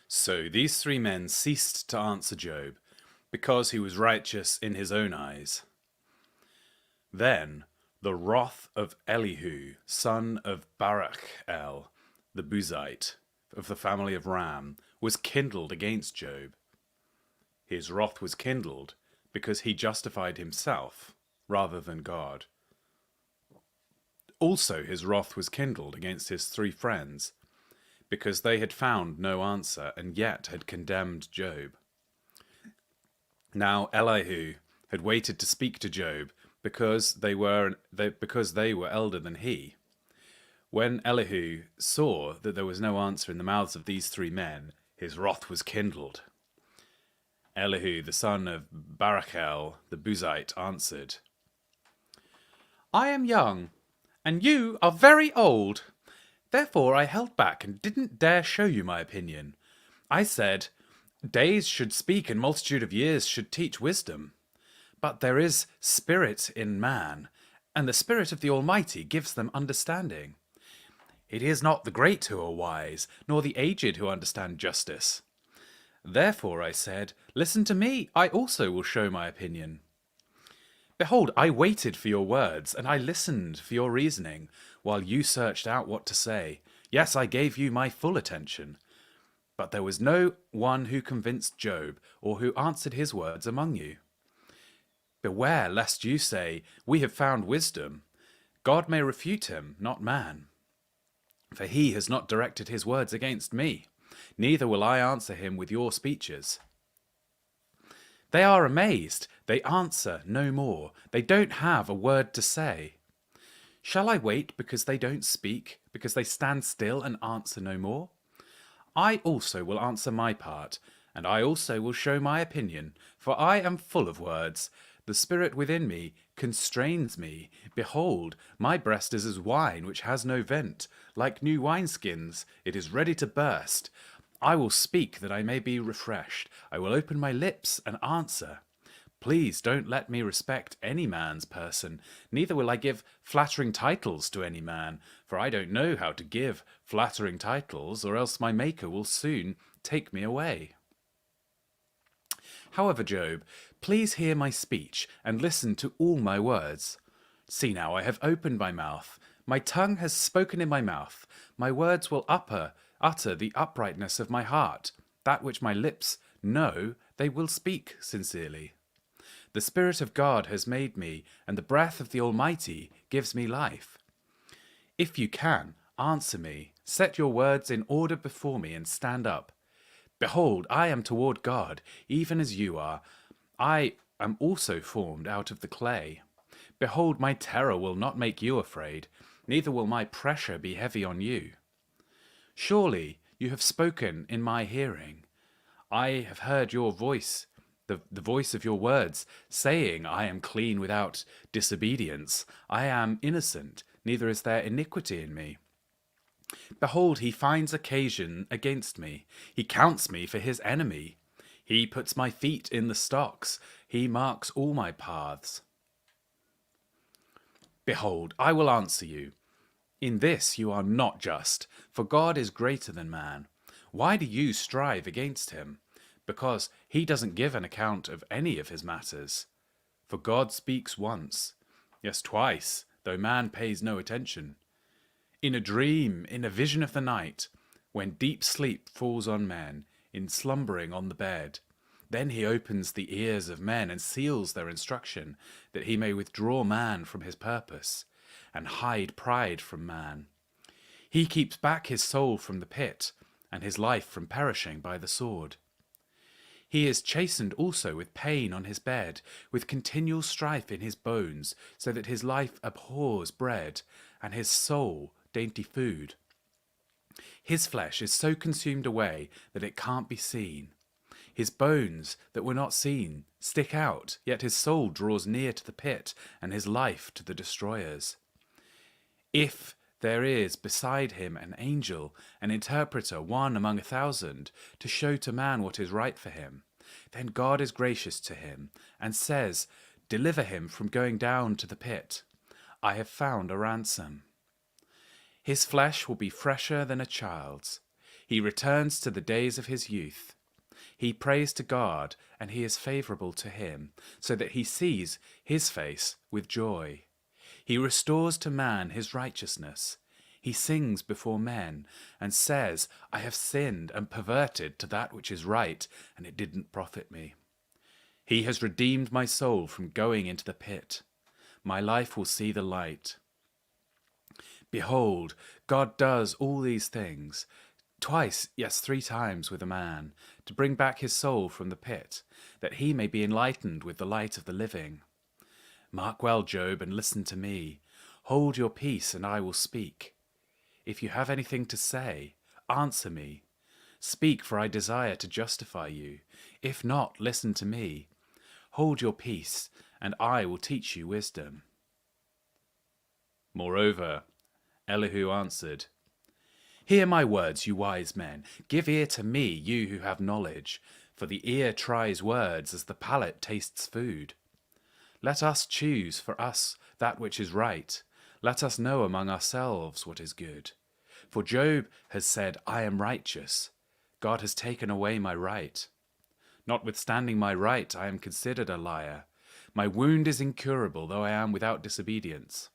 So these three men ceased to answer Job, because he was righteous in his own eyes. Then the wrath of Elihu, son of Barachel, the Buzite, of the family of Ram, was kindled against Job. His wrath was kindled because he justified himself rather than God. Also his wrath was kindled against his three friends, because they had found no answer and yet had condemned Job. Now Elihu had waited to speak to Job because they were elder than he. When Elihu saw that there was no answer in the mouths of these three men, his wrath was kindled. Elihu, the son of Barachel the Buzite, answered, I am young, and you are very old. Therefore I held back and didn't dare show you my opinion. I said, days should speak and multitude of years should teach wisdom. But there is spirit in man, and the Spirit of the Almighty gives them understanding. It is not the great who are wise, nor the aged who understand justice. Therefore I said, listen to me, I also will show my opinion. Behold, I waited for your words, and I listened for your reasoning, while you searched out what to say. Yes, I gave you my full attention. But there was no one who convinced Job, or who answered his words among you. Beware lest you say, we have found wisdom. God may refute him, not man. For he has not directed his words against me, neither will I answer him with your speeches. They are amazed, they answer no more, they don't have a word to say. Shall I wait because they don't speak, because they stand still and answer no more? I also will answer my part, and I also will show my opinion, for I am full of words. The spirit within me constrains me. Behold, my breast is as wine which has no vent. Like new wineskins, it is ready to burst. I will speak that I may be refreshed. I will open my lips and answer. Please don't let me respect any man's person, neither will I give flattering titles to any man, for I don't know how to give flattering titles, or else my Maker will soon take me away. However, Job, please hear my speech, and listen to all my words. See now, I have opened my mouth. My tongue has spoken in my mouth. My words will utter the uprightness of my heart. That which my lips know, they will speak sincerely. The Spirit of God has made me, and the breath of the Almighty gives me life. If you can, answer me. Set your words in order before me, and stand up. Behold, I am toward God, even as you are. I am also formed out of the clay. Behold, my terror will not make you afraid, neither will my pressure be heavy on you. Surely you have spoken in my hearing. I have heard your voice, the voice of your words, saying, I am clean without disobedience. I am innocent, neither is there iniquity in me. Behold, he finds occasion against me. He counts me for his enemy. He puts my feet in the stocks. He marks all my paths. Behold, I will answer you. In this you are not just, for God is greater than man. Why do you strive against him? Because he doesn't give an account of any of his matters. For God speaks once, yes, twice, though man pays no attention. In a dream, in a vision of the night, when deep sleep falls on men, in slumbering on the bed, then he opens the ears of men and seals their instruction, that he may withdraw man from his purpose, and hide pride from man. He keeps back his soul from the pit, and his life from perishing by the sword. He is chastened also with pain on his bed, with continual strife in his bones, so that his life abhors bread, and his soul dainty food. His flesh is so consumed away that it can't be seen. His bones that were not seen stick out, yet his soul draws near to the pit, and his life to the destroyers. If there is beside him an angel, an interpreter, one among 1,000, to show to man what is right for him, then God is gracious to him, and says, deliver him from going down to the pit. I have found a ransom. His flesh will be fresher than a child's. He returns to the days of his youth. He prays to God, and he is favorable to him, so that he sees his face with joy. He restores to man his righteousness. He sings before men and says, I have sinned and perverted to that which is right, and it didn't profit me. He has redeemed my soul from going into the pit. My life will see the light. Behold, God does all these things, twice, yes, 3 times with a man, to bring back his soul from the pit, that he may be enlightened with the light of the living. Mark well, Job, and listen to me. Hold your peace, and I will speak. If you have anything to say, answer me. Speak, for I desire to justify you. If not, listen to me. Hold your peace, and I will teach you wisdom. Moreover, Elihu answered, Hear my words, you wise men. Give ear to me, you who have knowledge, for the ear tries words as the palate tastes food. Let us choose for us that which is right. Let us know among ourselves what is good. For Job has said, I am righteous. God has taken away my right. Notwithstanding my right, I am considered a liar. My wound is incurable, though I am without disobedience.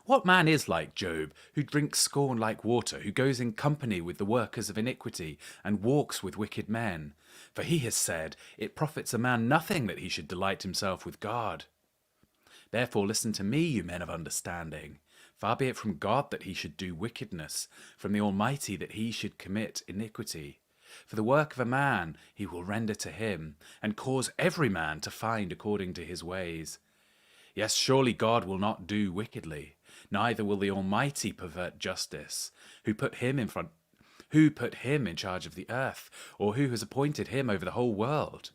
What man is like Job, who drinks scorn like water, who goes in company with the workers of iniquity, and walks with wicked men? For he has said, It profits a man nothing that he should delight himself with God. Therefore listen to me, you men of understanding. Far be it from God that he should do wickedness, from the Almighty that he should commit iniquity. For the work of a man he will render to him, and cause every man to find according to his ways. Yes, surely God will not do wickedly, neither will the Almighty pervert justice. Who put him in charge of the earth, or who has appointed him over the whole world?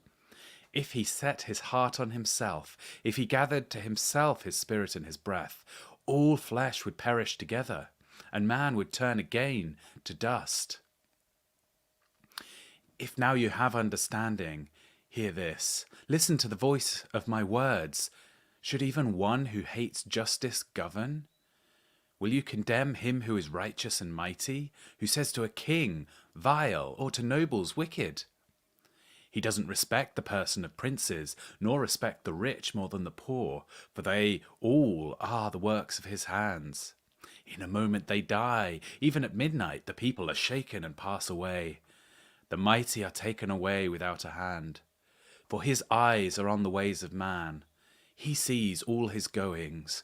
If he set his heart on himself, if he gathered to himself his spirit and his breath, all flesh would perish together, and man would turn again to dust. If now you have understanding, hear this. Listen to the voice of my words. Should even one who hates justice govern? Will you condemn him who is righteous and mighty, who says to a king, vile, or to nobles, wicked? He doesn't respect the person of princes, nor respect the rich more than the poor, for they all are the works of his hands. In a moment they die. Even at midnight the people are shaken and pass away. The mighty are taken away without a hand. For his eyes are on the ways of man. He sees all his goings.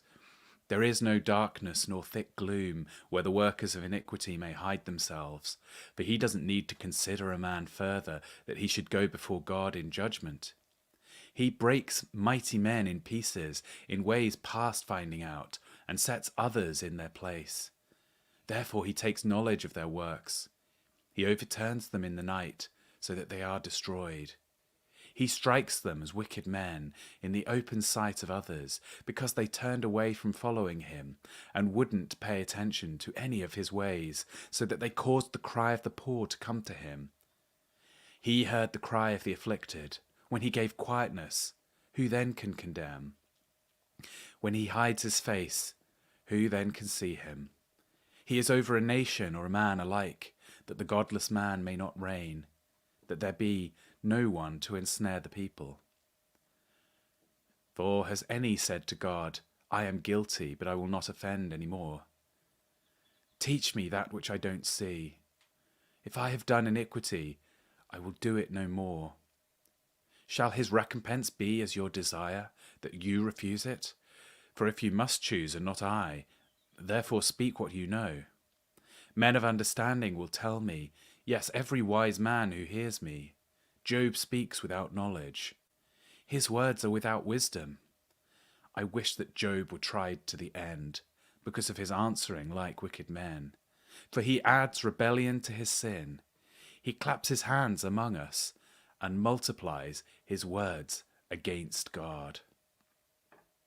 There is no darkness nor thick gloom where the workers of iniquity may hide themselves. For he doesn't need to consider a man further, that he should go before God in judgment. He breaks mighty men in pieces in ways past finding out, and sets others in their place. Therefore he takes knowledge of their works. He overturns them in the night, so that they are destroyed. He strikes them as wicked men in the open sight of others, because they turned away from following him, and wouldn't pay attention to any of his ways, so that they caused the cry of the poor to come to him. He heard the cry of the afflicted. When he gave quietness, who then can condemn? When he hides his face, who then can see him? He is over a nation or a man alike, that the godless man may not reign, that there be no one to ensnare the people. For has any said to God, I am guilty, but I will not offend any more? Teach me that which I don't see. If I have done iniquity, I will do it no more. Shall his recompense be as your desire, that you refuse it? For if you must choose and not I, therefore speak what you know. Men of understanding will tell me, yes, every wise man who hears me. Job speaks without knowledge. His words are without wisdom. I wish that Job were tried to the end, because of his answering like wicked men. For he adds rebellion to his sin. He claps his hands among us, and multiplies his words against God.